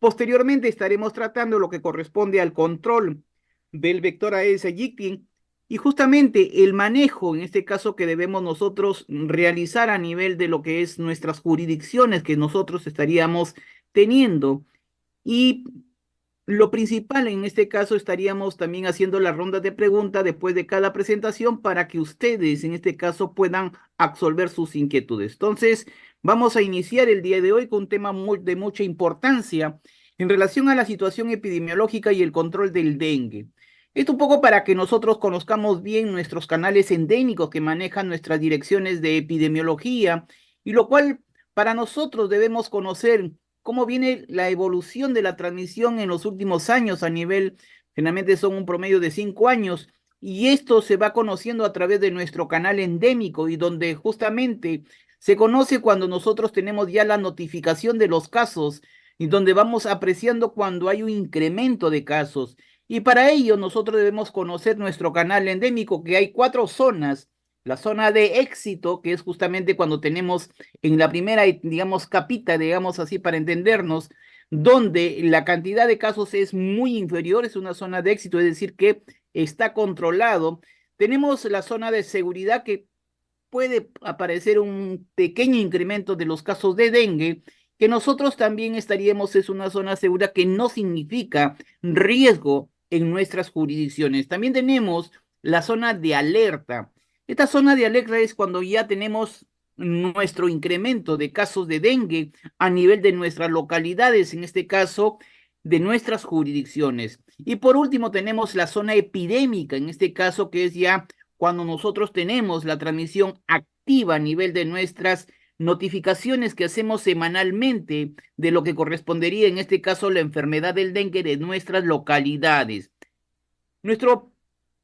Posteriormente estaremos tratando lo que corresponde al control del vector Aedes aegypti y justamente el manejo, en este caso, que debemos nosotros realizar a nivel de lo que es nuestras jurisdicciones que nosotros estaríamos teniendo. Y lo principal en este caso estaríamos también haciendo la ronda de preguntas después de cada presentación para que ustedes en este caso puedan absolver sus inquietudes. Entonces, vamos a iniciar el día de hoy con un tema de mucha importancia en relación a la situación epidemiológica y el control del dengue. Esto un poco para que nosotros conozcamos bien nuestros canales endémicos que manejan nuestras direcciones de epidemiología y lo cual para nosotros debemos conocer cómo viene la evolución de la transmisión en los últimos años a nivel, generalmente son un promedio de 5 años, y esto se va conociendo a través de nuestro canal endémico y donde justamente se conoce cuando nosotros tenemos ya la notificación de los casos y donde vamos apreciando cuando hay un incremento de casos. Y para ello nosotros debemos conocer nuestro canal endémico, que hay 4 zonas. La zona de éxito, que es justamente cuando tenemos en la primera, digamos, capita, digamos así, para entendernos, donde la cantidad de casos es muy inferior, es una zona de éxito, es decir, que está controlado. Tenemos la zona de seguridad que puede aparecer un pequeño incremento de los casos de dengue, que nosotros también estaríamos, es una zona segura que no significa riesgo en nuestras jurisdicciones. También tenemos la zona de alerta. Esta zona de alerta es cuando ya tenemos nuestro incremento de casos de dengue a nivel de nuestras localidades, en este caso de nuestras jurisdicciones. Y por último tenemos la zona epidémica, en este caso que es ya cuando nosotros tenemos la transmisión activa a nivel de nuestras notificaciones que hacemos semanalmente de lo que correspondería en este caso la enfermedad del dengue de nuestras localidades. Nuestro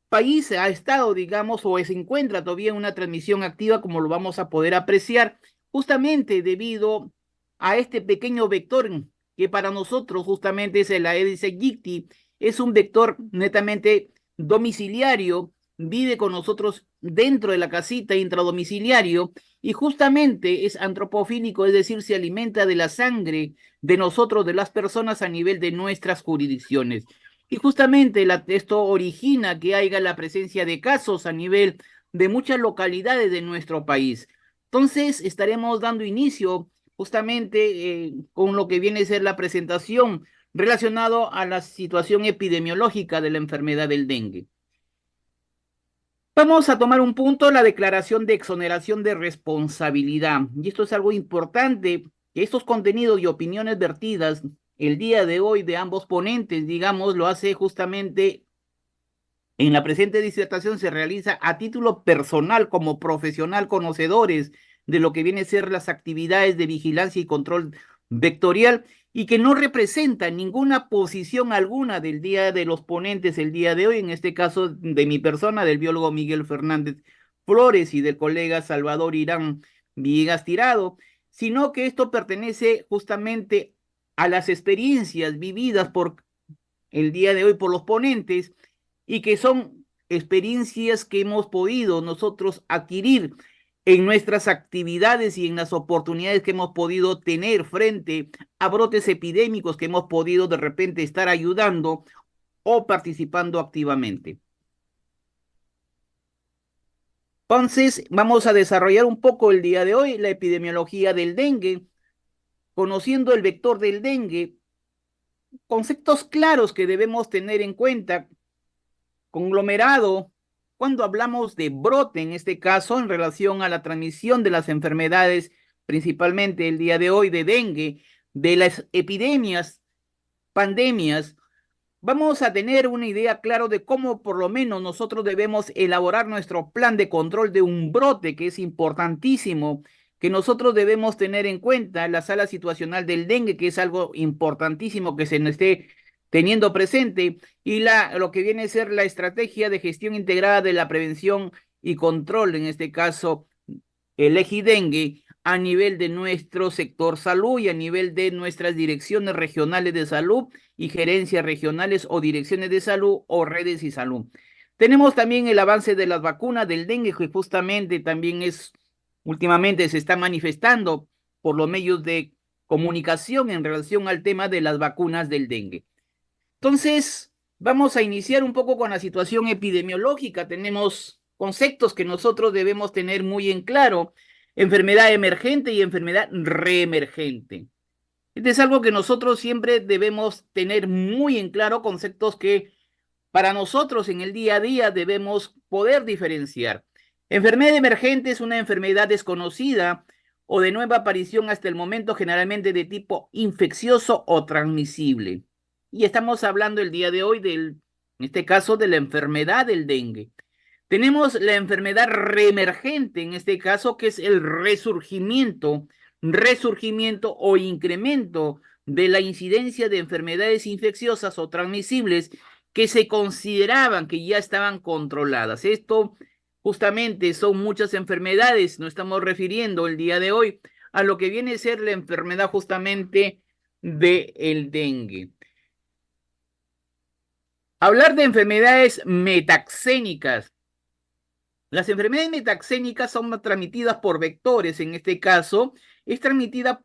país ha estado, digamos, o se encuentra todavía en una transmisión activa, como lo vamos a poder apreciar, justamente debido a este pequeño vector que para nosotros justamente es el Aedes aegypti, es un vector netamente domiciliario, vive con nosotros dentro de la casita intradomiciliario y justamente es antropofílico, es decir, se alimenta de la sangre de nosotros, de las personas a nivel de nuestras jurisdicciones. Y justamente esto origina que haya la presencia de casos a nivel de muchas localidades de nuestro país. Entonces, estaremos dando inicio justamente con lo que viene a ser la presentación relacionado a la situación epidemiológica de la enfermedad del dengue. Vamos a tomar un punto, la declaración de exoneración de responsabilidad. Y esto es algo importante, que estos contenidos y opiniones vertidas el día de hoy de ambos ponentes, digamos, lo hace justamente en la presente disertación se realiza a título personal como profesional conocedores de lo que viene a ser las actividades de vigilancia y control vectorial y que no representa ninguna posición alguna del día de los ponentes el día de hoy, en este caso de mi persona, del biólogo Miguel Fernández Flores y del colega Salvador Irán Villegas Tirado, sino que esto pertenece justamente a las experiencias vividas por el día de hoy por los ponentes y que son experiencias que hemos podido nosotros adquirir en nuestras actividades y en las oportunidades que hemos podido tener frente a brotes epidémicos que hemos podido de repente estar ayudando o participando activamente. Entonces, vamos a desarrollar un poco el día de hoy la epidemiología del dengue, conociendo el vector del dengue, conceptos claros que debemos tener en cuenta conglomerado cuando hablamos de brote, en este caso, en relación a la transmisión de las enfermedades, principalmente el día de hoy de dengue, de las epidemias, pandemias, vamos a tener una idea clara de cómo por lo menos nosotros debemos elaborar nuestro plan de control de un brote, que es importantísimo, que nosotros debemos tener en cuenta la sala situacional del dengue, que es algo importantísimo que se nos esté teniendo presente, y lo que viene a ser la estrategia de gestión integrada de la prevención y control, en este caso el Ejidengue, a nivel de nuestro sector salud y a nivel de nuestras direcciones regionales de salud y gerencias regionales o direcciones de salud o redes y salud. Tenemos también el avance de las vacunas del dengue, que justamente también últimamente se está manifestando por los medios de comunicación en relación al tema de las vacunas del dengue. Entonces, vamos a iniciar un poco con la situación epidemiológica. Tenemos conceptos que nosotros debemos tener muy en claro: enfermedad emergente y enfermedad reemergente. Este es algo que nosotros siempre debemos tener muy en claro, conceptos que para nosotros en el día a día debemos poder diferenciar. Enfermedad emergente es una enfermedad desconocida o de nueva aparición hasta el momento, generalmente de tipo infeccioso o transmisible. Y estamos hablando el día de hoy en este caso, de la enfermedad del dengue. Tenemos la enfermedad reemergente, en este caso, que es el resurgimiento o incremento de la incidencia de enfermedades infecciosas o transmisibles que se consideraban que ya estaban controladas. Esto justamente son muchas enfermedades. Nos estamos refiriendo el día de hoy a lo que viene a ser la enfermedad justamente del dengue. Hablar de enfermedades metaxénicas. Las enfermedades metaxénicas son transmitidas por vectores. En este caso, es transmitida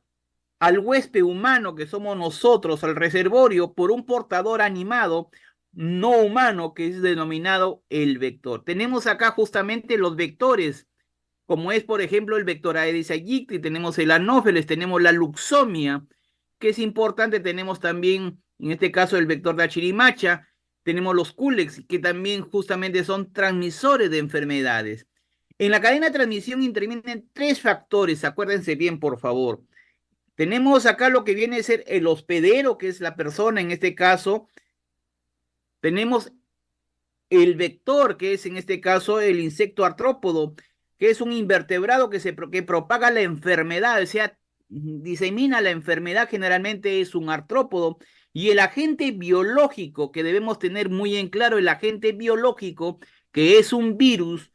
al huésped humano, que somos nosotros, al reservorio, por un portador animado no humano, que es denominado el vector. Tenemos acá justamente los vectores, como es, por ejemplo, el vector Aedes aegypti, tenemos el anófeles, tenemos la luxomia, que es importante. Tenemos también, en este caso, el vector de la chirimacha. Tenemos los culex, que también justamente son transmisores de enfermedades. En la cadena de transmisión intervienen tres factores, acuérdense bien, por favor. Tenemos acá lo que viene a ser el hospedero, que es la persona en este caso. Tenemos el vector, que es en este caso el insecto artrópodo, que es un invertebrado que propaga la enfermedad, o sea, disemina la enfermedad, generalmente es un artrópodo. Y el agente biológico, que debemos tener muy en claro, el agente biológico, que es un virus,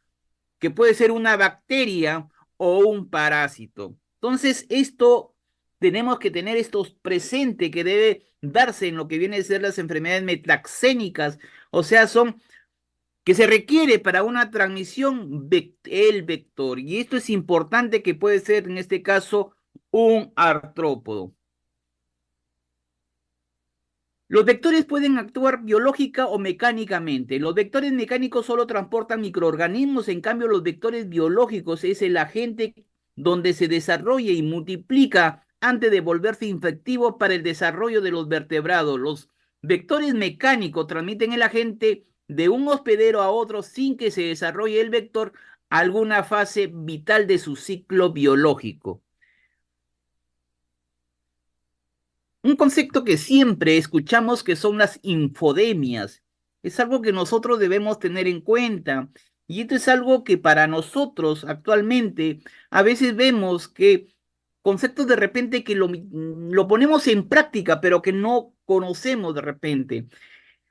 que puede ser una bacteria o un parásito. Entonces, esto tenemos que tener esto presente, que debe darse en lo que viene a ser las enfermedades metaxénicas, o sea, son que se requiere para una transmisión el vector. Y esto es importante, que puede ser en este caso un artrópodo. Los vectores pueden actuar biológica o mecánicamente. Los vectores mecánicos solo transportan microorganismos, en cambio los vectores biológicos es el agente donde se desarrolla y multiplica antes de volverse infectivo para el desarrollo de los vertebrados. Los vectores mecánicos transmiten el agente de un hospedero a otro sin que se desarrolle el vector alguna fase vital de su ciclo biológico. Un concepto que siempre escuchamos, que son las infodemias. Es algo que nosotros debemos tener en cuenta. Y esto es algo que para nosotros actualmente a veces vemos que conceptos de repente que lo ponemos en práctica, pero que no conocemos de repente.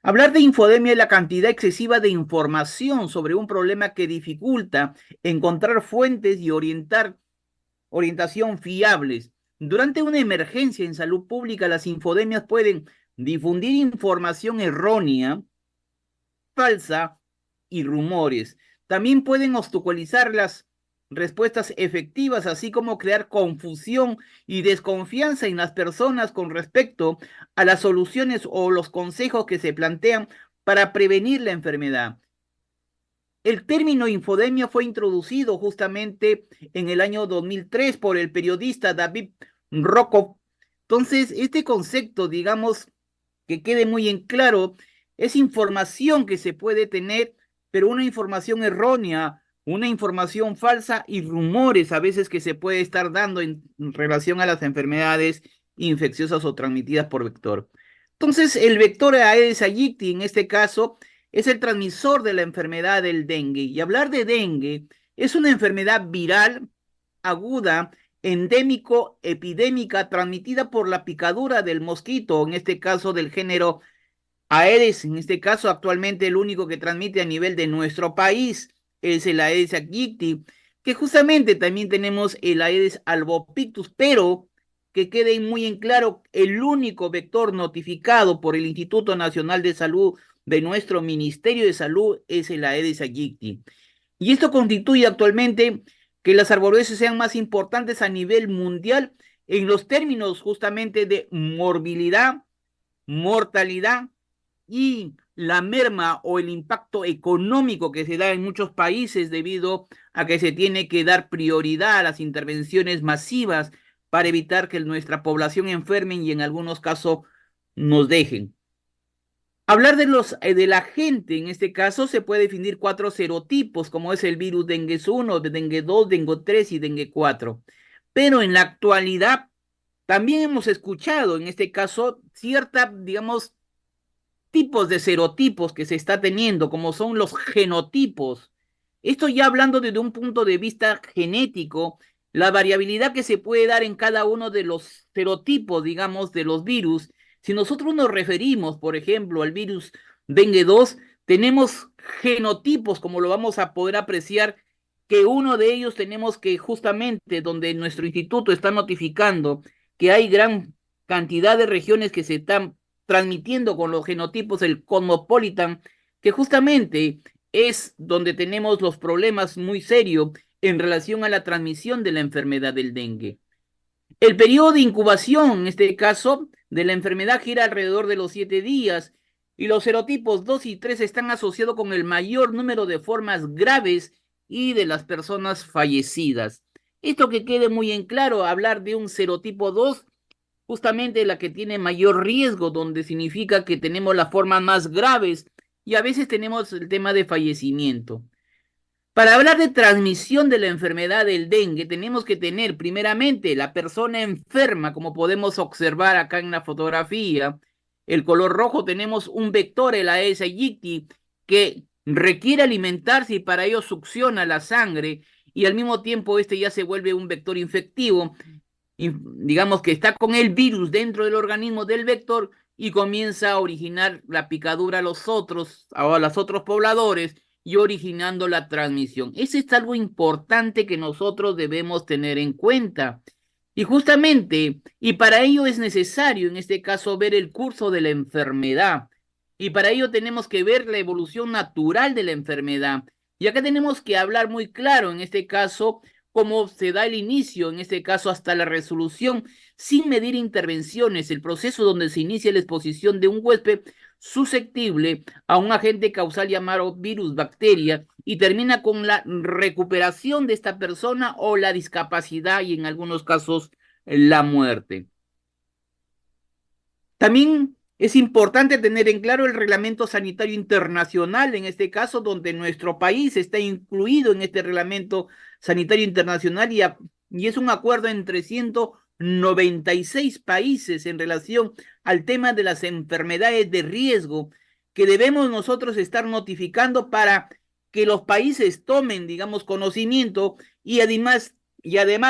Hablar de infodemia es la cantidad excesiva de información sobre un problema que dificulta encontrar fuentes y orientación fiables. Durante una emergencia en salud pública, las infodemias pueden difundir información errónea, falsa y rumores. También pueden obstaculizar las respuestas efectivas, así como crear confusión y desconfianza en las personas con respecto a las soluciones o los consejos que se plantean para prevenir la enfermedad. El término infodemia fue introducido justamente en el año 2003 por el periodista David Rokov. Entonces, este concepto, digamos, que quede muy en claro, es información que se puede tener, pero una información errónea, una información falsa y rumores a veces que se puede estar dando en relación a las enfermedades infecciosas o transmitidas por vector. Entonces, el vector Aedes aegypti, en este caso, es el transmisor de la enfermedad del dengue. Y hablar de dengue es una enfermedad viral aguda, endémico, epidémica, transmitida por la picadura del mosquito, en este caso del género Aedes. En este caso, actualmente el único que transmite a nivel de nuestro país es el Aedes aegypti, que justamente también tenemos el Aedes albopictus, pero que quede muy en claro, el único vector notificado por el Instituto Nacional de Salud de nuestro Ministerio de Salud es el Aedes aegypti. Y esto constituye actualmente que las arboreces sean más importantes a nivel mundial en los términos justamente de morbilidad, mortalidad y la merma o el impacto económico que se da en muchos países debido a que se tiene que dar prioridad a las intervenciones masivas para evitar que nuestra población enferme y en algunos casos nos dejen. Hablar de la gente, en este caso, se puede definir cuatro serotipos, como es el virus dengue 1, dengue 2, dengue 3 y dengue 4. Pero en la actualidad también hemos escuchado, en este caso, cierta, digamos, tipos de serotipos que se está teniendo, como son los genotipos. Esto ya hablando desde un punto de vista genético, la variabilidad que se puede dar en cada uno de los serotipos, digamos, de los virus. Si nosotros nos referimos, por ejemplo, al virus dengue 2, tenemos genotipos, como lo vamos a poder apreciar, que uno de ellos tenemos que justamente donde nuestro instituto está notificando que hay gran cantidad de regiones que se están transmitiendo con los genotipos el Cosmopolitan, que justamente es donde tenemos los problemas muy serios en relación a la transmisión de la enfermedad del dengue. El periodo de incubación, en este caso, de la enfermedad gira alrededor de los 7 días y los serotipos 2 y 3 están asociados con el mayor número de formas graves y de las personas fallecidas. Esto que quede muy en claro, hablar de un serotipo 2 justamente la que tiene mayor riesgo, donde significa que tenemos las formas más graves y a veces tenemos el tema de fallecimiento. Para hablar de transmisión de la enfermedad del dengue, tenemos que tener primeramente la persona enferma, como podemos observar acá en la fotografía. El color rojo tenemos un vector, el Aedes aegypti, que requiere alimentarse y para ello succiona la sangre y al mismo tiempo este ya se vuelve un vector infectivo digamos que está con el virus dentro del organismo del vector y comienza a originar la picadura a los otros pobladores y originando la transmisión. Eso es algo importante que nosotros debemos tener en cuenta. Y justamente, y para ello es necesario en este caso ver el curso de la enfermedad. Y para ello tenemos que ver la evolución natural de la enfermedad. Y acá tenemos que hablar muy claro en este caso cómo se da el inicio, en este caso hasta la resolución, sin medir intervenciones, el proceso donde se inicia la exposición de un huésped susceptible a un agente causal llamado virus, bacteria, y termina con la recuperación de esta persona o la discapacidad y en algunos casos la muerte. También es importante tener en claro el Reglamento Sanitario Internacional, en este caso, donde nuestro país está incluido en este Reglamento Sanitario Internacional y es un acuerdo entre 196 países en relación al tema de las enfermedades de riesgo que debemos nosotros estar notificando para que los países tomen, digamos, conocimiento y además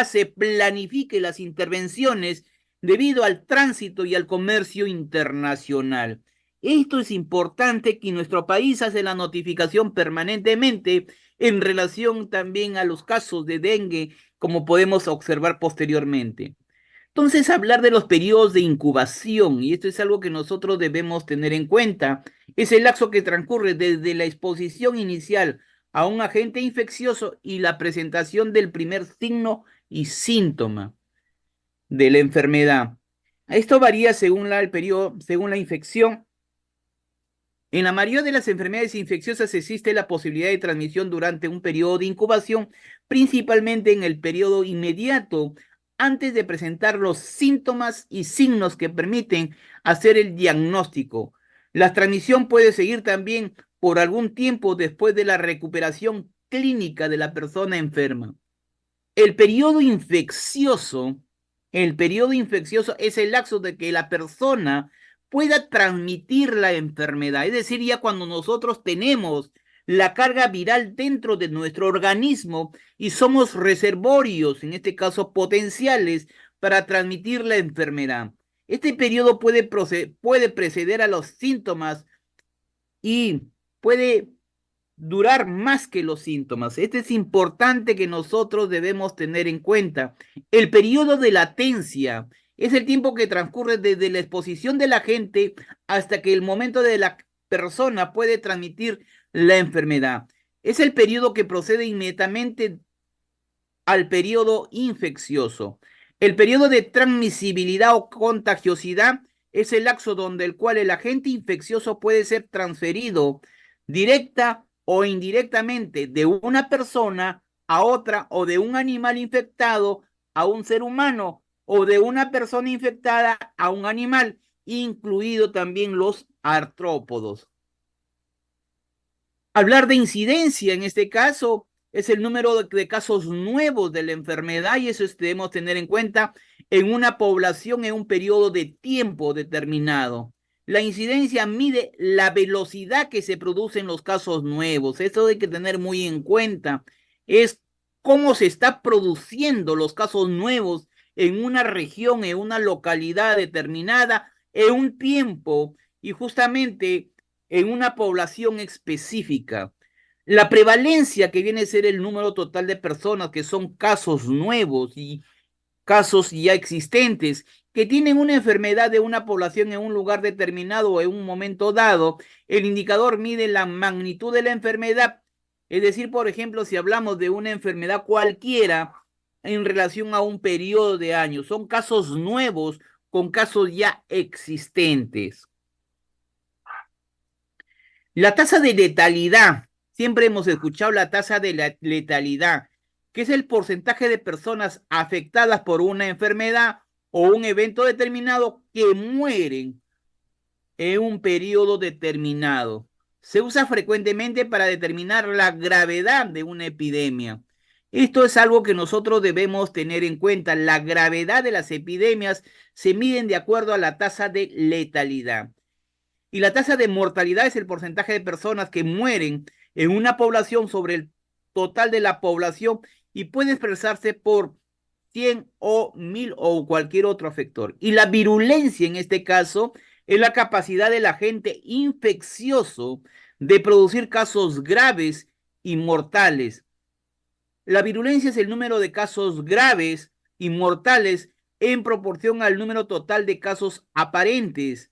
se planifique las intervenciones debido al tránsito y al comercio internacional. Esto es importante que nuestro país hace la notificación permanentemente en relación también a los casos de dengue, como podemos observar posteriormente. Entonces, hablar de los periodos de incubación, y esto es algo que nosotros debemos tener en cuenta, es el lapso que transcurre desde la exposición inicial a un agente infeccioso y la presentación del primer signo y síntoma de la enfermedad. Esto varía según el periodo, según la infección. En la mayoría de las enfermedades infecciosas existe la posibilidad de transmisión durante un periodo de incubación, principalmente en el periodo inmediato, antes de presentar los síntomas y signos que permiten hacer el diagnóstico. La transmisión puede seguir también por algún tiempo después de la recuperación clínica de la persona enferma. El periodo infeccioso, el periodo infeccioso es el lapso de que la persona pueda transmitir la enfermedad. Es decir, ya cuando nosotros tenemos la carga viral dentro de nuestro organismo y somos reservorios, en este caso potenciales, para transmitir la enfermedad. Este periodo puede preceder a los síntomas y puede durar más que los síntomas. Esto es importante que nosotros debemos tener en cuenta. El periodo de latencia es el tiempo que transcurre desde la exposición de la gente hasta que el momento de la persona puede transmitir la enfermedad. Es el periodo que procede inmediatamente al periodo infeccioso. El periodo de transmisibilidad o contagiosidad es el lapso donde el cual el agente infeccioso puede ser transferido directa o indirectamente de una persona a otra o de un animal infectado a un ser humano o de una persona infectada a un animal, incluido también los artrópodos. Hablar de incidencia en este caso es el número de casos nuevos de la enfermedad y eso debemos tener en cuenta en una población en un periodo de tiempo determinado. La incidencia mide la velocidad que se producen los casos nuevos. Eso hay que tener muy en cuenta. Es cómo se está produciendo los casos nuevos en una región, en una localidad determinada, en un tiempo y justamente en una población específica. La prevalencia que viene a ser el número total de personas que son casos nuevos y casos ya existentes que tienen una enfermedad de una población en un lugar determinado o en un momento dado, el indicador mide la magnitud de la enfermedad. Es decir, por ejemplo, si hablamos de una enfermedad cualquiera en relación a un periodo de años, son casos nuevos con casos ya existentes. La tasa de letalidad, siempre hemos escuchado la tasa de la letalidad, que es el porcentaje de personas afectadas por una enfermedad o un evento determinado que mueren en un periodo determinado. Se usa frecuentemente para determinar la gravedad de una epidemia. Esto es algo que nosotros debemos tener en cuenta. La gravedad de las epidemias se miden de acuerdo a la tasa de letalidad. Y la tasa de mortalidad es el porcentaje de personas que mueren en una población sobre el total de la población y puede expresarse por 100 o 1000 o cualquier otro factor. Y la virulencia en este caso es la capacidad del agente infeccioso de producir casos graves y mortales. La virulencia es el número de casos graves y mortales en proporción al número total de casos aparentes.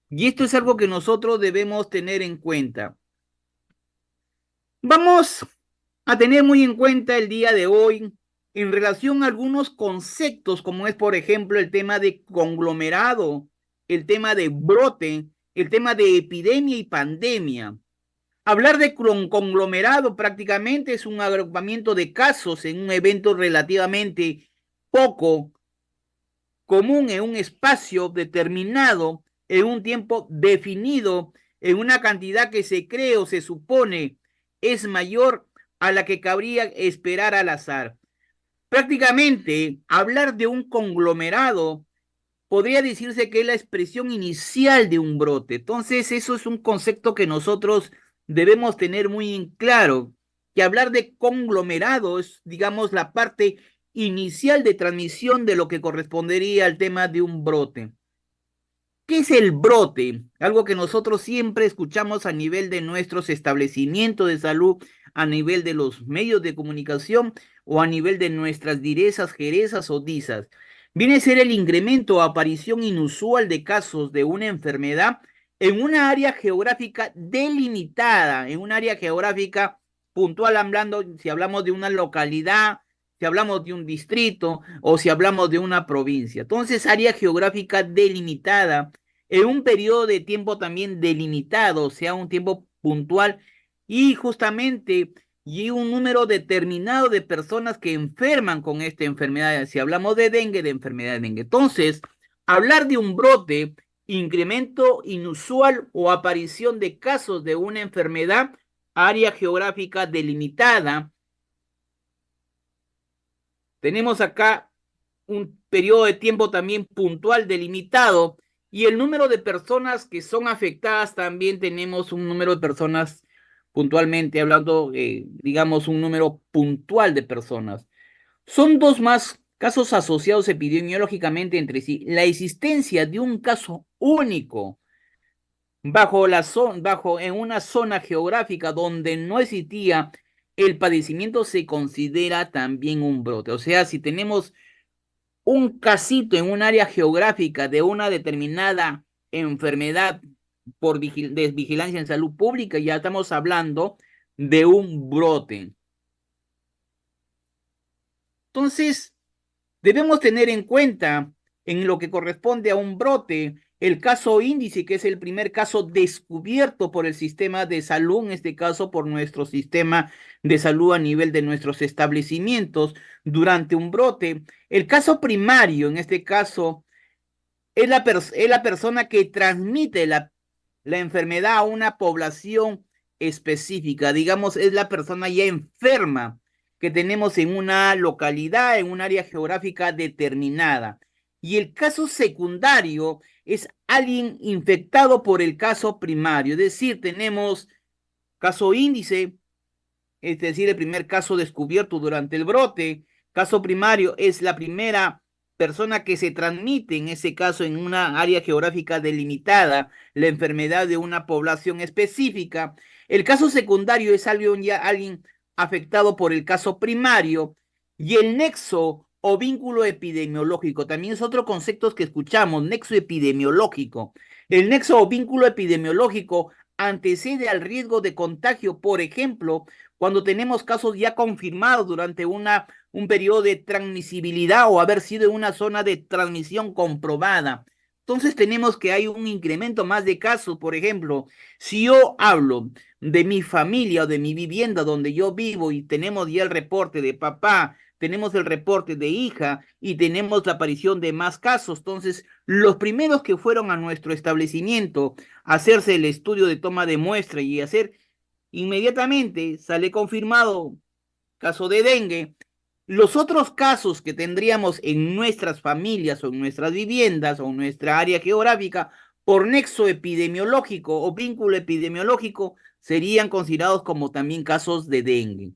Y esto es algo que nosotros debemos tener en cuenta. Vamos a tener muy en cuenta el día de hoy en relación a algunos conceptos, como es, por ejemplo, el tema de conglomerado, el tema de brote, el tema de epidemia y pandemia. Hablar de conglomerado prácticamente es un agrupamiento de casos en un evento relativamente poco común en un espacio determinado, en un tiempo definido, en una cantidad que se cree o se supone es mayor a la que cabría esperar al azar. Prácticamente, hablar de un conglomerado podría decirse que es la expresión inicial de un brote. Entonces, eso es un concepto que nosotros debemos tener muy en claro, que hablar de conglomerado es, digamos, la parte inicial de transmisión de lo que correspondería al tema de un brote. ¿Qué es el brote? Algo que nosotros siempre escuchamos a nivel de nuestros establecimientos de salud, a nivel de los medios de comunicación o a nivel de nuestras direzas, jerezas o disas. Viene a ser el incremento o aparición inusual de casos de una enfermedad en una área geográfica delimitada, en un área geográfica puntual, hablando, si hablamos de una localidad, si hablamos de un distrito o si hablamos de una provincia. Entonces, área geográfica delimitada en un periodo de tiempo también delimitado, o sea, un tiempo puntual y justamente y un número determinado de personas que enferman con esta enfermedad. Si hablamos de enfermedad de dengue. Entonces, hablar de un brote, incremento inusual o aparición de casos de una enfermedad, área geográfica delimitada. Tenemos acá un periodo de tiempo también puntual delimitado y el número de personas que son afectadas también tenemos un número de personas puntualmente hablando, digamos, un número puntual de personas. Son dos más casos asociados epidemiológicamente entre sí. La existencia de un caso único bajo en una zona geográfica donde no existía el padecimiento se considera también un brote. O sea, si tenemos un casito en un área geográfica de una determinada enfermedad por de vigilancia en salud pública, ya estamos hablando de un brote. Entonces, Debemos tener en cuenta en lo que corresponde a un brote el caso índice, que es el primer caso descubierto por el sistema de salud, en este caso por nuestro sistema de salud a nivel de nuestros establecimientos durante un brote. El caso primario, en este caso, es la persona que transmite la enfermedad a una población específica, digamos, es la persona ya enferma que tenemos en una localidad, en un área geográfica determinada. Y el caso secundario es alguien infectado por el caso primario, es decir, tenemos caso índice, es decir, el primer caso descubierto durante el brote. Caso primario es la primera persona que se transmite, en ese caso, en una área geográfica delimitada, la enfermedad de una población específica. El caso secundario es alguien afectado por el caso primario. Y el nexo o vínculo epidemiológico, también es otro concepto que escuchamos, nexo epidemiológico. El nexo o vínculo epidemiológico antecede al riesgo de contagio, por ejemplo, cuando tenemos casos ya confirmados durante un periodo de transmisibilidad o haber sido en una zona de transmisión comprobada. Entonces tenemos que hay un incremento más de casos. Por ejemplo, si yo hablo de mi familia o de mi vivienda donde yo vivo y tenemos ya el reporte de papá, tenemos el reporte de hija y tenemos la aparición de más casos, entonces los primeros que fueron a nuestro establecimiento a hacerse el estudio de toma de muestra y hacer inmediatamente sale confirmado caso de dengue. Los otros casos que tendríamos en nuestras familias o en nuestras viviendas o en nuestra área geográfica por nexo epidemiológico o vínculo epidemiológico serían considerados como también casos de dengue.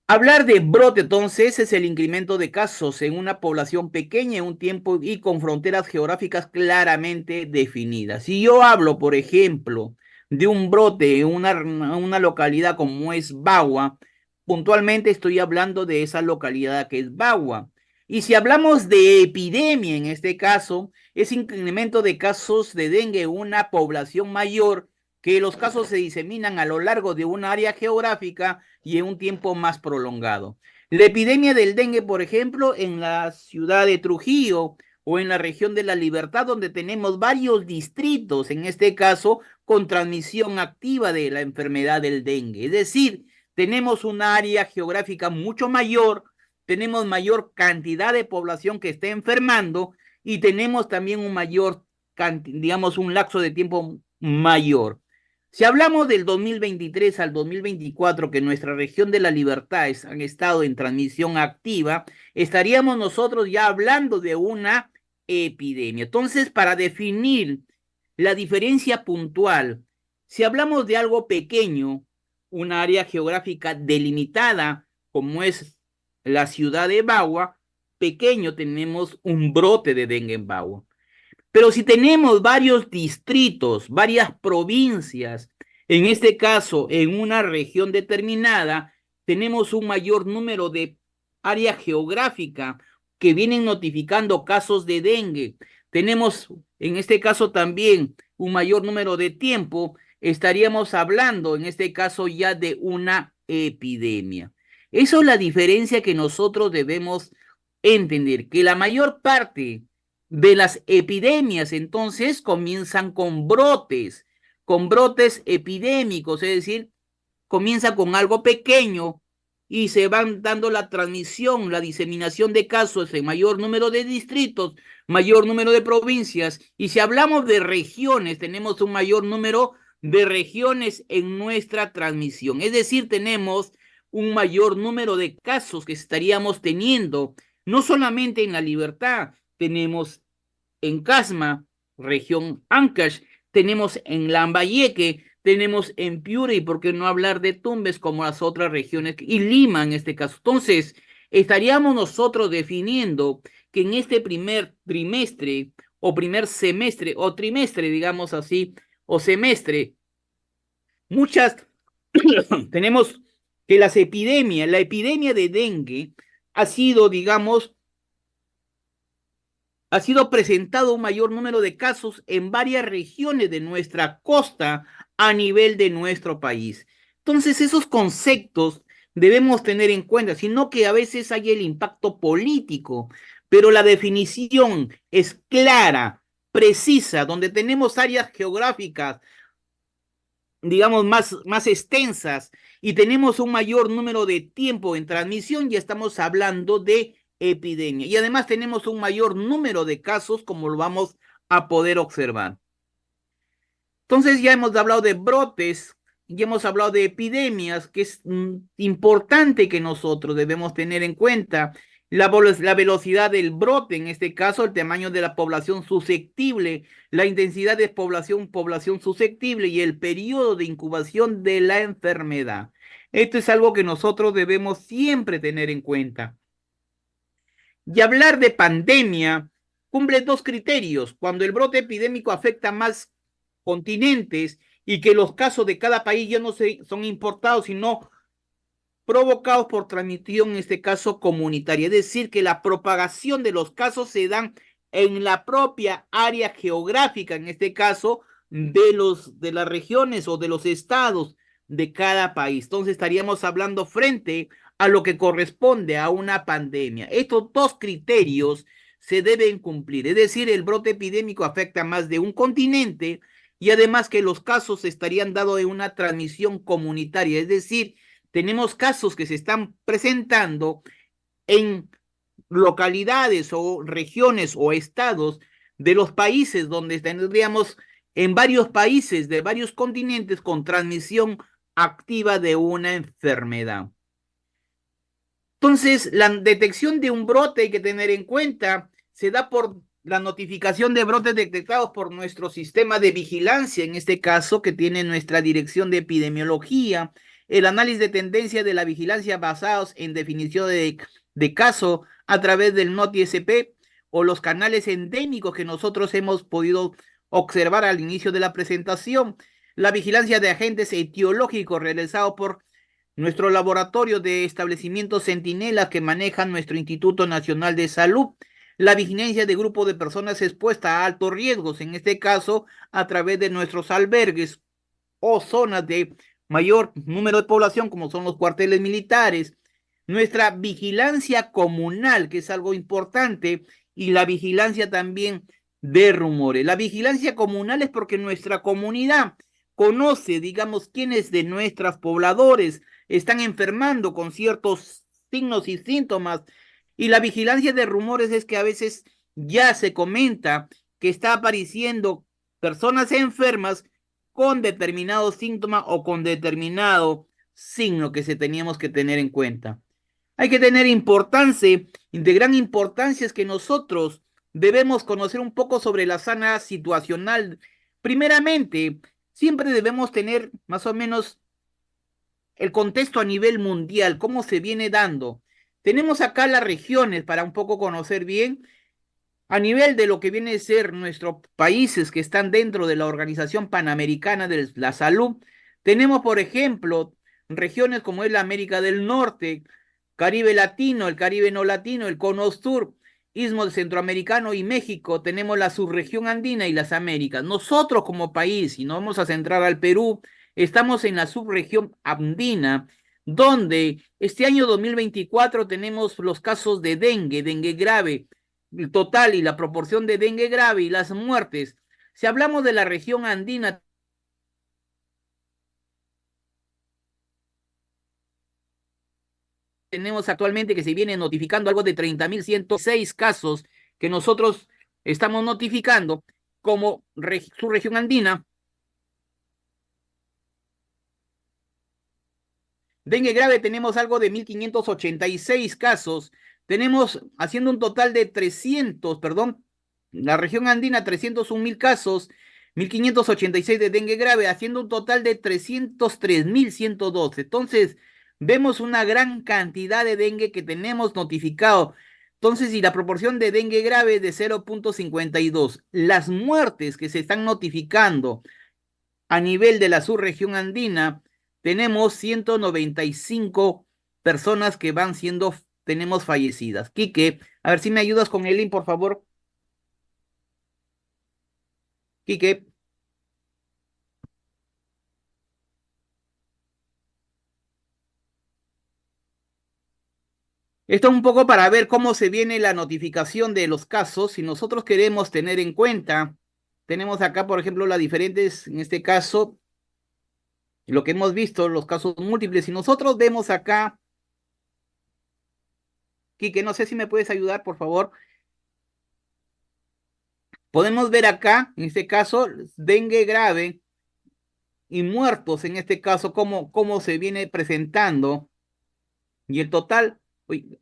Hablar de brote, entonces, es el incremento de casos en una población pequeña en un tiempo y con fronteras geográficas claramente definidas. Si yo hablo, por ejemplo, de un brote en una localidad como es Bagua, puntualmente estoy hablando de esa localidad que es Bagua. Y si hablamos de epidemia, en este caso, es incremento de casos de dengue en una población mayor, que los casos se diseminan a lo largo de un área geográfica y en un tiempo más prolongado. La epidemia del dengue, por ejemplo, en la ciudad de Trujillo o en la región de La Libertad, donde tenemos varios distritos, en este caso, con transmisión activa de la enfermedad del dengue. Es decir, tenemos un área geográfica mucho mayor, tenemos mayor cantidad de población que está enfermando y tenemos también un mayor, digamos, un lapso de tiempo mayor. Si hablamos del 2023 al 2024, que nuestra región de La Libertad han estado en transmisión activa, estaríamos nosotros ya hablando de una epidemia. Entonces, para definir la diferencia puntual, si hablamos de algo pequeño, un área geográfica delimitada, como es la ciudad de Bagua, pequeño tenemos un brote de dengue en Bagua. Pero si tenemos varios distritos, varias provincias, en este caso en una región determinada, tenemos un mayor número de área geográfica que vienen notificando casos de dengue. Tenemos en este caso también un mayor número de tiempo, estaríamos hablando en este caso ya de una epidemia. Eso es la diferencia que nosotros debemos entender, que la mayor parte de las epidemias entonces comienzan con brotes epidémicos, es decir, comienza con algo pequeño y se van dando la transmisión, la diseminación de casos en mayor número de distritos, mayor número de provincias. Y si hablamos de regiones, tenemos un mayor número de regiones en nuestra transmisión. Es decir, tenemos un mayor número de casos que estaríamos teniendo, no solamente en La Libertad, tenemos en Casma, región Ancash, tenemos en Lambayeque, tenemos en Piura y por qué no hablar de Tumbes como las otras regiones y Lima en este caso. Entonces, estaríamos nosotros definiendo que en este primer trimestre o primer semestre o trimestre, digamos así, o semestre, muchas tenemos que la epidemia de dengue ha sido, digamos, ha sido presentado un mayor número de casos en varias regiones de nuestra costa a nivel de nuestro país. Entonces, esos conceptos debemos tener en cuenta, sino que a veces hay el impacto político, pero la definición es clara, precisa, donde tenemos áreas geográficas, digamos, más extensas y tenemos un mayor número de tiempo en transmisión, ya estamos hablando de epidemia. Y además tenemos un mayor número de casos, como lo vamos a poder observar. Entonces ya hemos hablado de brotes, ya hemos hablado de epidemias, que es importante que nosotros debemos tener en cuenta la velocidad del brote, en este caso el tamaño de la población susceptible, la intensidad de población susceptible y el periodo de incubación de la enfermedad. Esto es algo que nosotros debemos siempre tener en cuenta. Y hablar de pandemia cumple dos criterios: cuando el brote epidémico afecta más continentes y que los casos de cada país ya no son importados, sino provocados por transmisión, en este caso comunitaria. Es decir, que la propagación de los casos se dan en la propia área geográfica, en este caso, de las regiones o de los estados de cada país. Entonces estaríamos hablando frente a lo que corresponde a una pandemia. Estos dos criterios se deben cumplir, es decir, el brote epidémico afecta a más de un continente y además que los casos estarían dados en una transmisión comunitaria, es decir, tenemos casos que se están presentando en localidades o regiones o estados de los países donde tendríamos en varios países de varios continentes con transmisión activa de una enfermedad. Entonces, la detección de un brote hay que tener en cuenta, se da por la notificación de brotes detectados por nuestro sistema de vigilancia, en este caso que tiene nuestra dirección de epidemiología, el análisis de tendencia de la vigilancia basados en definición de caso a través del NOTI-SP o los canales endémicos que nosotros hemos podido observar al inicio de la presentación, la vigilancia de agentes etiológicos realizado por nuestro laboratorio de establecimientos Centinela que maneja nuestro Instituto Nacional de Salud, la vigilancia de grupos de personas expuestas a altos riesgos, en este caso a través de nuestros albergues o zonas de mayor número de población, como son los cuarteles militares, nuestra vigilancia comunal, que es algo importante, y la vigilancia también de rumores. La vigilancia comunal es porque nuestra comunidad conoce, digamos, quiénes de nuestros pobladores están enfermando con ciertos signos y síntomas. Y la vigilancia de rumores es que a veces ya se comenta que está apareciendo personas enfermas con determinado síntoma o con determinado signo que se teníamos que tener en cuenta. Hay que tener importancia, de gran importancia es que nosotros debemos conocer un poco sobre la sana situacional. Primeramente, siempre debemos tener más o menos el contexto a nivel mundial, cómo se viene dando. Tenemos acá las regiones para un poco conocer bien a nivel de lo que viene a ser nuestros países que están dentro de la Organización Panamericana de la Salud. Tenemos, por ejemplo, regiones como es la América del Norte, Caribe Latino, el Caribe no latino, el Cono Sur, Istmo Centroamericano y México. Tenemos la subregión andina y las Américas. Nosotros como país, y nos vamos a centrar al Perú, estamos en la subregión andina, donde este año 2024 tenemos los casos de dengue grave, el total y la proporción de dengue grave y las muertes. Si hablamos de la región andina, tenemos actualmente que se viene notificando algo de 30.106 casos que nosotros estamos notificando como su región andina. Dengue grave tenemos algo de 1.586 casos. Tenemos haciendo un total de 300, perdón, la región andina 301.000 casos, 1.586 de dengue grave, haciendo un total de 303.112. Entonces, vemos una gran cantidad de dengue que tenemos notificado. Entonces, y la proporción de dengue grave es de 0.52. Las muertes que se están notificando a nivel de la subregión andina, tenemos 195 personas que van siendo, tenemos fallecidas. Quique, a ver si me ayudas con el link, por favor. Quique, Esto es un poco para ver cómo se viene la notificación de los casos. Si nosotros queremos tener en cuenta, tenemos acá, por ejemplo, las diferentes, en este caso, lo que hemos visto, los casos múltiples. Si nosotros vemos acá, Quique, no sé si me puedes ayudar, por favor. Podemos ver acá, en este caso, dengue grave y muertos, en este caso, cómo se viene presentando. Y el total, uy,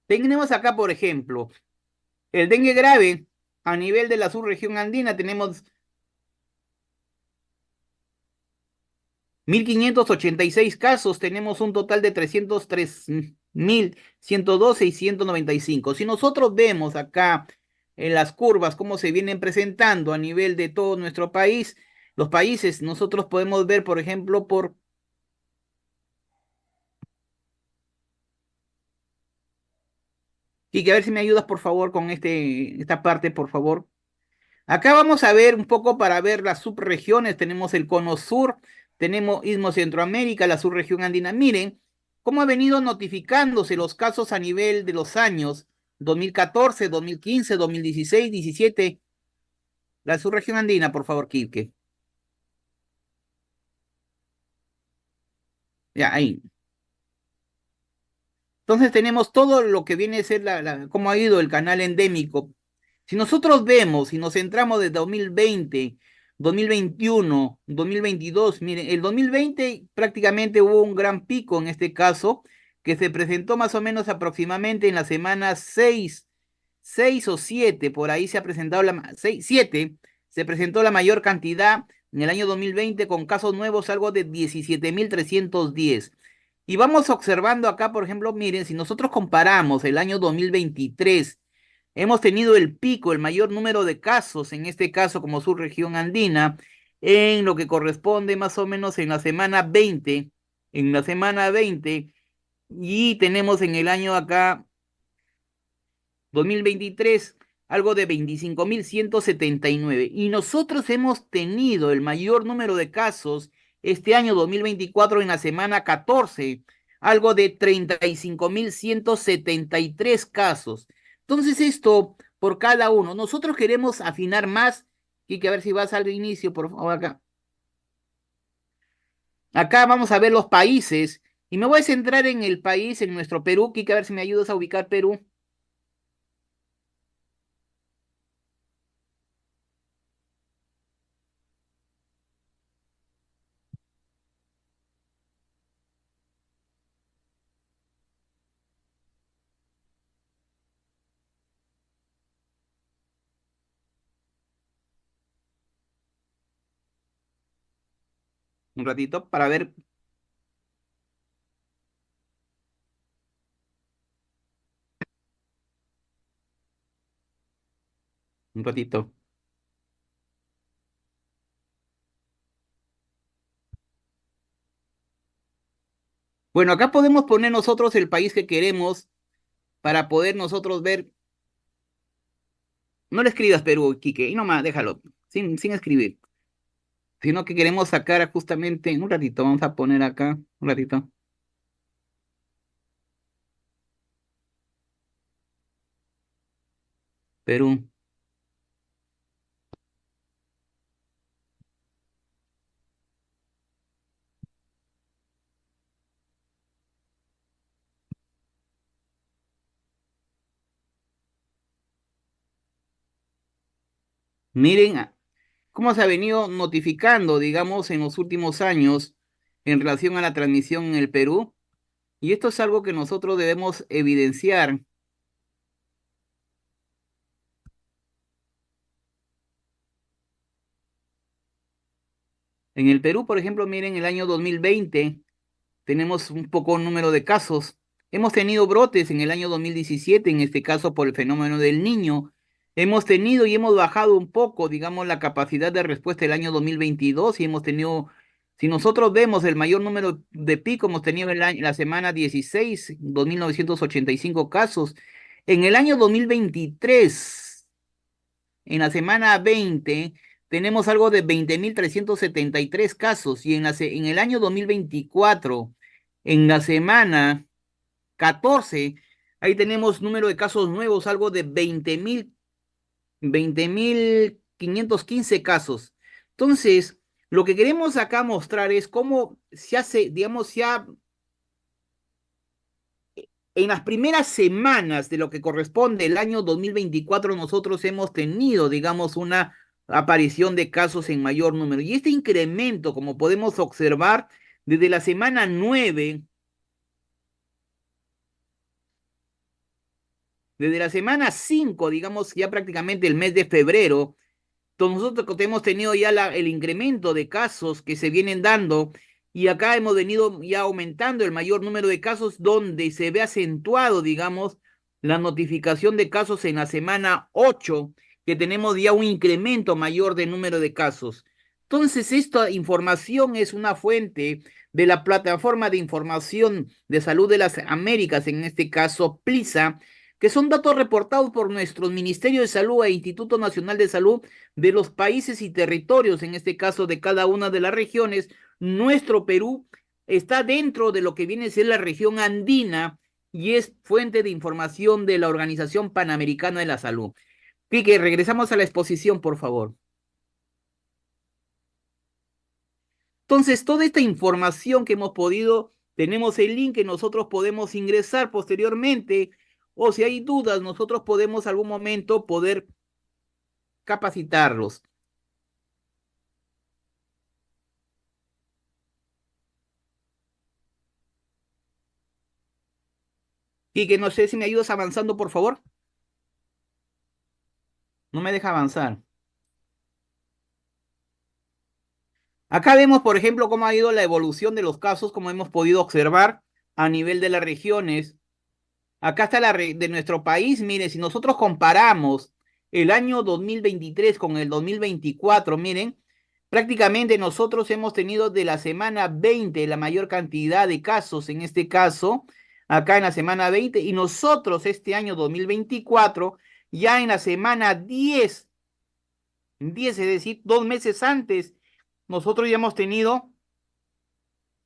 tenemos acá, por ejemplo, el dengue grave a nivel de la subregión andina, tenemos 1.586 casos, tenemos un total de 303.112 y 195. Si nosotros vemos acá en las curvas cómo se vienen presentando a nivel de todo nuestro país, los países, nosotros podemos ver, por ejemplo, y que a ver si me ayudas, por favor, con esta parte, por favor. Acá vamos a ver un poco para ver las subregiones. Tenemos el cono sur, tenemos Istmo Centroamérica, la subregión andina. Miren cómo ha venido notificándose los casos a nivel de los años 2014, 2015, 2016, 17. La subregión andina, por favor, Kirke. Ya, ahí. Entonces tenemos todo lo que viene a ser cómo ha ido el canal endémico. Si nosotros vemos y nos centramos de 2020, 2021, 2022, miren, el 2020 prácticamente hubo un gran pico en este caso que se presentó más o menos aproximadamente en la semana 6 o 7, por ahí se ha presentado 7, se presentó la mayor cantidad en el año 2020 con casos nuevos, algo de 17.310. Y vamos observando acá, por ejemplo, miren, si nosotros comparamos el año 2023, hemos tenido el pico, el mayor número de casos, en este caso como subregión andina, en lo que corresponde más o menos en la semana 20, y tenemos en el año acá 2023 algo de 25.179. Y nosotros hemos tenido el mayor número de casos este año 2024 en la semana 14, algo de 35.173 casos. Entonces esto por cada uno. Nosotros queremos afinar más y que a ver si vas al inicio, por favor, acá. Acá vamos a ver los países y me voy a centrar en el país, en nuestro Perú, que a ver si me ayudas a ubicar Perú. Un ratito para ver un ratito. Bueno, acá podemos poner nosotros el país que queremos para poder nosotros ver. No le escribas Perú, Quique, y nomás déjalo, sin escribir. Sino que queremos sacar justamente, un ratito, vamos a poner acá, un ratito, Perú. Miren cómo se ha venido notificando, digamos, en los últimos años en relación a la transmisión en el Perú. Y esto es algo que nosotros debemos evidenciar. En el Perú, por ejemplo, miren, el año 2020 tenemos un poco número de casos. Hemos tenido brotes en el año 2017, en este caso por el fenómeno del Niño. Hemos tenido y hemos bajado un poco, digamos, la capacidad de respuesta del año 2022 y hemos tenido, si nosotros vemos el mayor número de pico, hemos tenido la semana 16, 2.985 casos. En el año 2023, en la semana 20, tenemos algo de 20.373 casos y en el año 2024, en la semana 14, ahí tenemos número de casos nuevos, algo de 20.515 casos. Entonces, lo que queremos acá mostrar es cómo se hace, digamos, ya en las primeras semanas de lo que corresponde el año 2024, nosotros hemos tenido, digamos, una aparición de casos en mayor número. Y este incremento, como podemos observar, desde la semana 9, desde la semana 5, digamos, ya prácticamente el mes de febrero, entonces nosotros hemos tenido ya el incremento de casos que se vienen dando y acá hemos venido ya aumentando el mayor número de casos donde se ve acentuado, digamos, la notificación de casos en la semana 8, que tenemos ya un incremento mayor de número de casos. Entonces, esta información es una fuente de la plataforma de información de salud de las Américas, en este caso PLISA, que son datos reportados por nuestros Ministerio de Salud e Instituto Nacional de Salud de los países y territorios, en este caso de cada una de las regiones. Nuestro Perú está dentro de lo que viene a ser la región andina y es fuente de información de la Organización Panamericana de la Salud. Pique, regresamos a la exposición, por favor. Entonces, toda esta información que hemos podido, tenemos el link que nosotros podemos ingresar posteriormente, o si hay dudas, nosotros podemos algún momento poder capacitarlos. Y que no sé si me ayudas avanzando, por favor. No me deja avanzar. Acá vemos, por ejemplo, cómo ha ido la evolución de los casos, como hemos podido observar a nivel de las regiones. Acá está de nuestro país. Miren, si nosotros comparamos el año 2023 con el 2024, miren, prácticamente nosotros hemos tenido de la semana 20 la mayor cantidad de casos, en este caso, acá en la semana 20, y nosotros este año 2024, ya en la semana 10, es decir, 2 meses antes, nosotros ya hemos tenido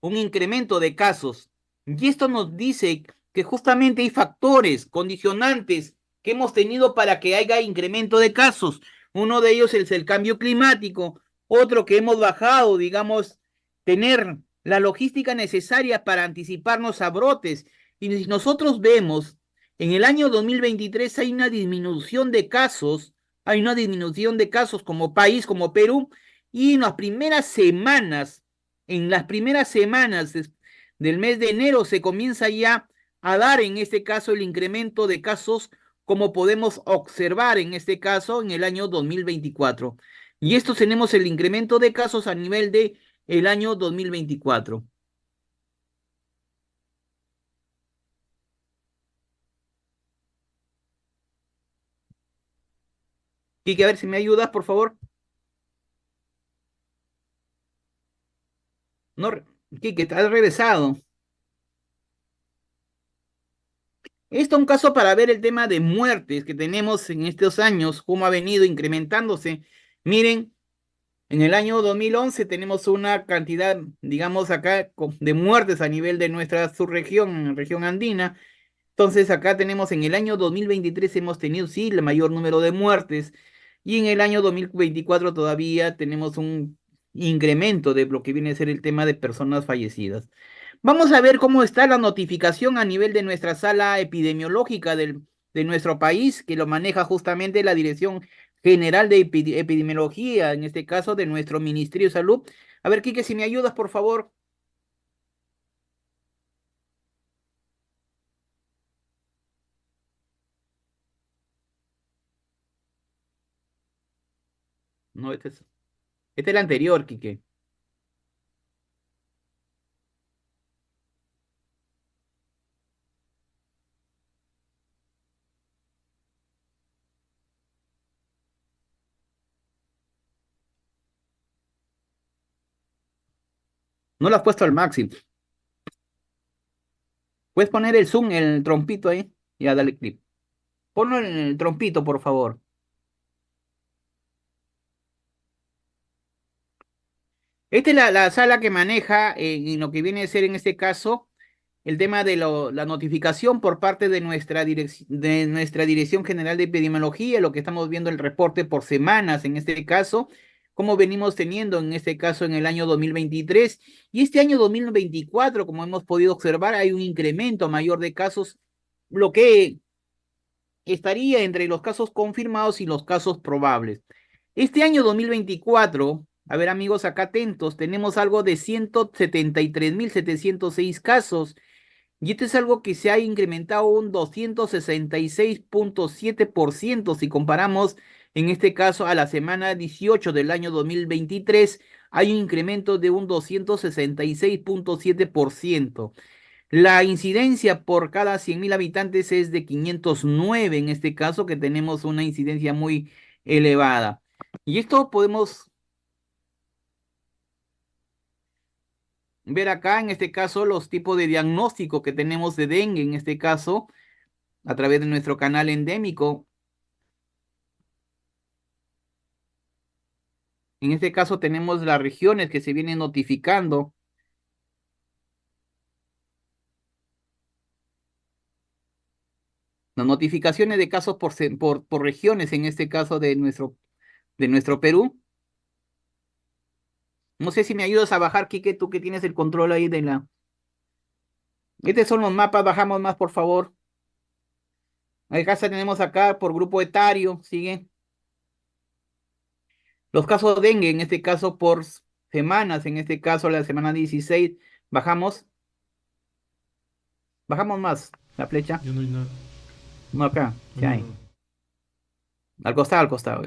un incremento de casos. Y esto nos dice que justamente hay factores condicionantes que hemos tenido para que haya incremento de casos. Uno de ellos es el cambio climático, otro que hemos bajado, digamos, tener la logística necesaria para anticiparnos a brotes. Y si nosotros vemos, en el año 2023 hay una disminución de casos como país, como Perú, y en las primeras semanas del mes de enero se comienza ya a dar en este caso el incremento de casos como podemos observar en este caso en el año 2024. Y esto tenemos el incremento de casos a nivel de el año 2024. Quique, a ver si me ayudas, por favor. No, Quique, te has regresado. Esto es un caso para ver el tema de muertes que tenemos en estos años, cómo ha venido incrementándose. Miren, en el año 2011 tenemos una cantidad, digamos acá, de muertes a nivel de nuestra subregión, región andina. Entonces acá tenemos en el año 2023 hemos tenido, sí, el mayor número de muertes y en el año 2024 todavía tenemos un incremento de lo que viene a ser el tema de personas fallecidas. Vamos a ver cómo está la notificación a nivel de nuestra sala epidemiológica de nuestro país, que lo maneja justamente la Dirección General de Epidemiología, en este caso de nuestro Ministerio de Salud. A ver, Quique, si me ayudas, por favor. No, este es el anterior, Quique. No lo has puesto al máximo. Puedes poner el zoom, el trompito ahí. Ya, dale clic. Ponlo en el trompito, por favor. Esta es la sala que maneja en lo que viene a ser en este caso el tema de la notificación por parte de de nuestra Dirección General de Epidemiología, lo que estamos viendo el reporte por semanas en este caso, como venimos teniendo en este caso en el año 2023 y este año 2024, como hemos podido observar, hay un incremento mayor de casos, lo que estaría entre los casos confirmados y los casos probables. Este año 2024, a ver amigos, acá atentos, tenemos algo de 173.706 casos y esto es algo que se ha incrementado un 266.7% si comparamos en este caso a la semana 18 del año 2023, hay un incremento de un 266.7%. La incidencia por cada 100.000 habitantes es de 509 en este caso, que tenemos una incidencia muy elevada. Y esto podemos ver acá, en este caso, los tipos de diagnóstico que tenemos de dengue, en este caso, a través de nuestro canal endémico. En este caso tenemos las regiones que se vienen notificando, las notificaciones de casos por regiones, en este caso de nuestro Perú. No sé si me ayudas a bajar, Quique, tú que tienes el control ahí de la... Estos son los mapas, bajamos más, por favor. Acá tenemos acá por grupo etario, sigue. Los casos de dengue, en este caso por semanas, en este caso la semana 16 bajamos, bajamos más la flecha. Ya no hay nada. No acá, No, ¿qué no, hay? no. Al costado, al costado.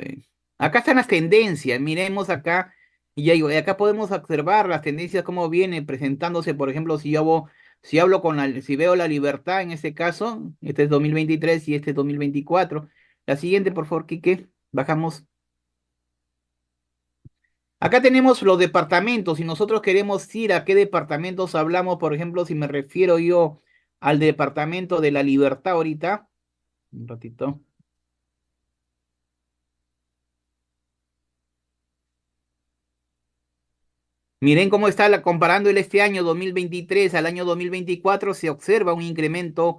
Acá están las tendencias, miremos acá, y ya digo, y acá podemos observar las tendencias, cómo viene presentándose, por ejemplo, si hablo si veo la libertad en este caso, este es 2023 y este es 2024. La siguiente, por favor, Quique, bajamos. Acá tenemos los departamentos. Si nosotros queremos ir a qué departamentos hablamos, por ejemplo, si me refiero yo al departamento de la Libertad ahorita, un ratito. Miren cómo está comparando este año 2023 al año 2024, se observa un incremento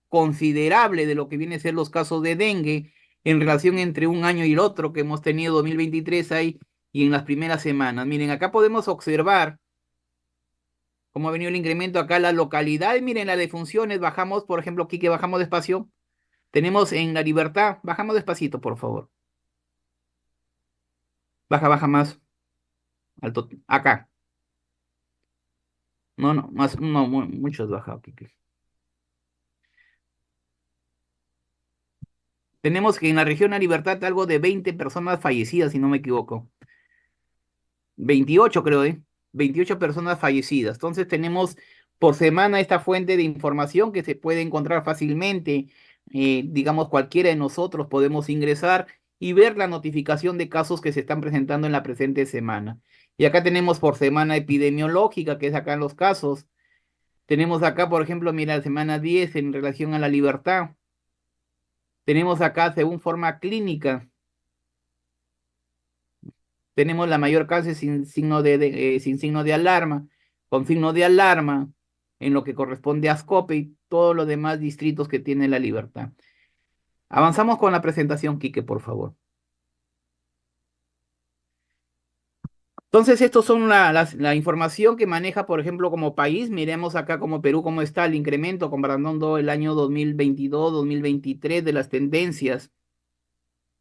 considerable de lo que viene a ser los casos de dengue en relación entre un año y el otro que hemos tenido 2023 ahí y en las primeras semanas. Miren, acá podemos observar cómo ha venido el incremento acá en la localidad. Miren, la defunciones, bajamos, por ejemplo, aquí que bajamos despacio. Tenemos en La Libertad, bajamos despacito, por favor. Baja, baja más. Alto, acá. No, no, más, no, muchos baja aquí. Tenemos que en la región La Libertad algo de 20 personas fallecidas, si no me equivoco. 28 creo, ¿eh? 28 personas fallecidas. Entonces tenemos por semana esta fuente de información que se puede encontrar fácilmente. Digamos, cualquiera de nosotros podemos ingresar y ver la notificación de casos que se están presentando en la presente semana. Y acá tenemos por semana epidemiológica, que es acá en los casos. Tenemos acá, por ejemplo, mira, semana 10 en relación a La Libertad. Tenemos acá según forma clínica. Tenemos la mayor cáncer sin signo sin signo de alarma, con signo de alarma en lo que corresponde a SCOPE y todos los demás distritos que tiene La Libertad. Avanzamos con la presentación, Quique, por favor. Entonces, estos son la información que maneja, por ejemplo, como país. Miremos acá como Perú, cómo está el incremento comparando el año 2022-2023 de las tendencias.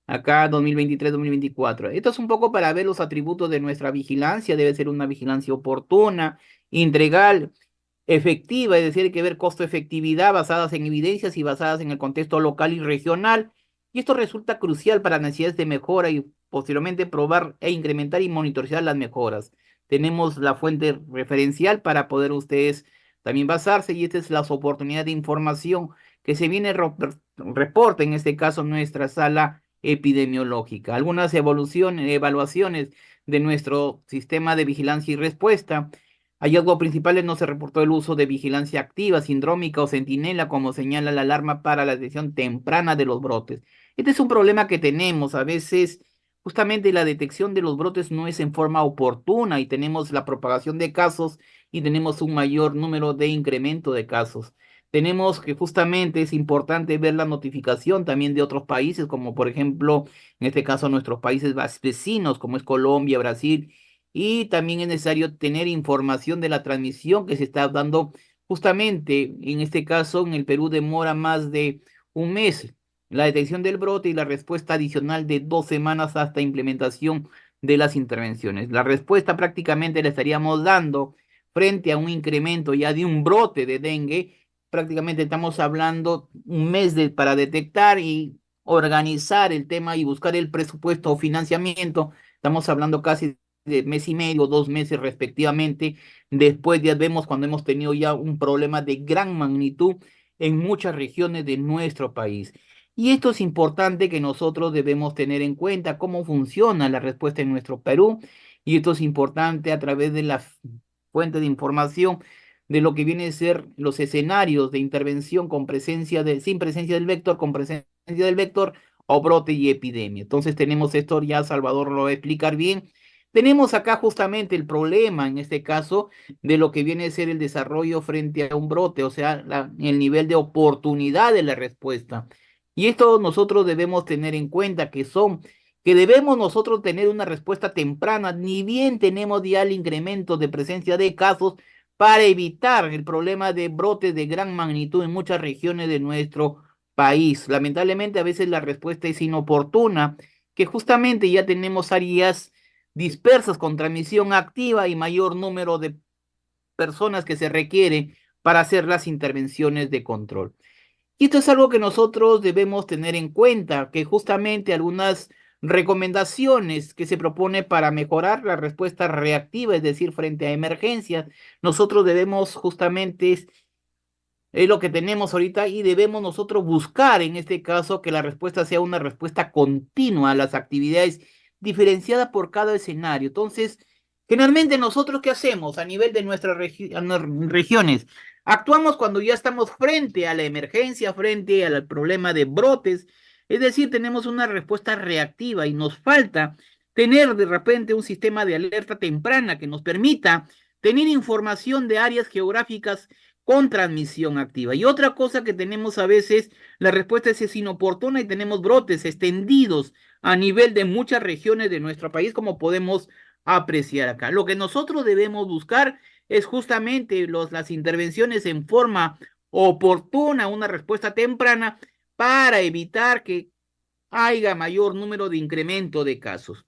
Acá 2023-2024. Esto es un poco para ver los atributos de nuestra vigilancia. Debe ser una vigilancia oportuna, integral, efectiva, es decir, hay que ver costo-efectividad basadas en evidencias y basadas en el contexto local y regional. Y esto resulta crucial para necesidades de mejora y posteriormente probar e incrementar y monitorizar las mejoras. Tenemos la fuente referencial para poder ustedes también basarse y esta es las oportunidades de información que se viene reporta en este caso nuestra sala epidemiológica. Algunas evaluaciones de nuestro sistema de vigilancia y respuesta. Hallazgos principales: no se reportó el uso de vigilancia activa, sindrómica o centinela como señala la alarma para la detección temprana de los brotes. Este es un problema que tenemos. A veces justamente la detección de los brotes no es en forma oportuna y tenemos la propagación de casos y tenemos un mayor número de incremento de casos. Tenemos que justamente es importante ver la notificación también de otros países, como por ejemplo, en este caso nuestros países vecinos, como es Colombia, Brasil, y también es necesario tener información de la transmisión que se está dando justamente, en este caso, en el Perú demora más de un mes la detección del brote y la respuesta adicional de 2 semanas hasta implementación de las intervenciones. La respuesta prácticamente la estaríamos dando frente a un incremento ya de un brote de dengue. Prácticamente estamos hablando un mes para detectar y organizar el tema y buscar el presupuesto o financiamiento. Estamos hablando casi de mes y medio, 2 meses respectivamente. Después ya vemos cuando hemos tenido ya un problema de gran magnitud en muchas regiones de nuestro país. Y esto es importante que nosotros debemos tener en cuenta cómo funciona la respuesta en nuestro Perú. Y esto es importante a través de la fuente de información de lo que viene a ser los escenarios de intervención con sin presencia del vector, con presencia del vector o brote y epidemia. Entonces tenemos esto, ya Salvador lo va a explicar bien. Tenemos acá justamente el problema, en este caso, de lo que viene a ser el desarrollo frente a un brote, o sea, el nivel de oportunidad de la respuesta. Y esto nosotros debemos tener en cuenta que debemos nosotros tener una respuesta temprana, ni bien tenemos ya el incremento de presencia de casos para evitar el problema de brotes de gran magnitud en muchas regiones de nuestro país. Lamentablemente a veces la respuesta es inoportuna, que justamente ya tenemos áreas dispersas con transmisión activa y mayor número de personas que se requiere para hacer las intervenciones de control. Y esto es algo que nosotros debemos tener en cuenta, que justamente algunas recomendaciones que se propone para mejorar la respuesta reactiva, es decir, frente a emergencias, nosotros debemos justamente, es lo que tenemos ahorita y debemos nosotros buscar en este caso que la respuesta sea una respuesta continua a las actividades diferenciadas por cada escenario. Entonces, generalmente nosotros, ¿qué hacemos a nivel de nuestras regiones? Actuamos cuando ya estamos frente a la emergencia, frente al problema de brotes, es decir, tenemos una respuesta reactiva y nos falta tener de repente un sistema de alerta temprana que nos permita tener información de áreas geográficas con transmisión activa. Y otra cosa que tenemos a veces, la respuesta es inoportuna y tenemos brotes extendidos a nivel de muchas regiones de nuestro país, como podemos apreciar acá. Lo que nosotros debemos buscar es justamente las intervenciones en forma oportuna, una respuesta temprana para evitar que haya mayor número de incremento de casos.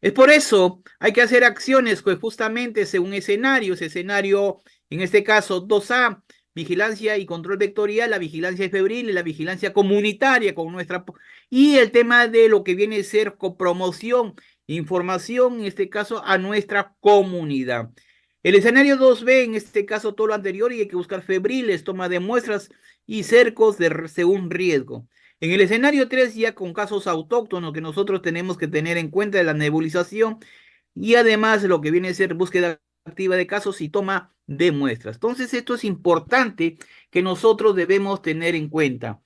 Es por eso hay que hacer acciones pues justamente según escenarios, escenario en este caso 2A, vigilancia y control vectorial, la vigilancia febril y la vigilancia comunitaria con y el tema de lo que viene a ser copromoción, información en este caso a nuestra comunidad. El escenario 2B, en este caso todo lo anterior, y hay que buscar febriles, toma de muestras y cercos según riesgo. En el escenario 3 ya con casos autóctonos que nosotros tenemos que tener en cuenta de la nebulización y además lo que viene a ser búsqueda activa de casos y toma de muestras. Entonces esto es importante que nosotros debemos tener en cuenta.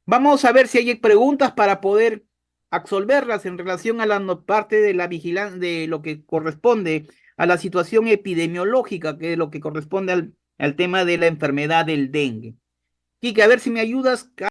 Vamos a ver si hay preguntas para poder absolverlas en relación a la parte de la vigilancia, de lo que corresponde a la situación epidemiológica, que es lo que corresponde al tema de la enfermedad del dengue. Quique, a ver si me ayudas.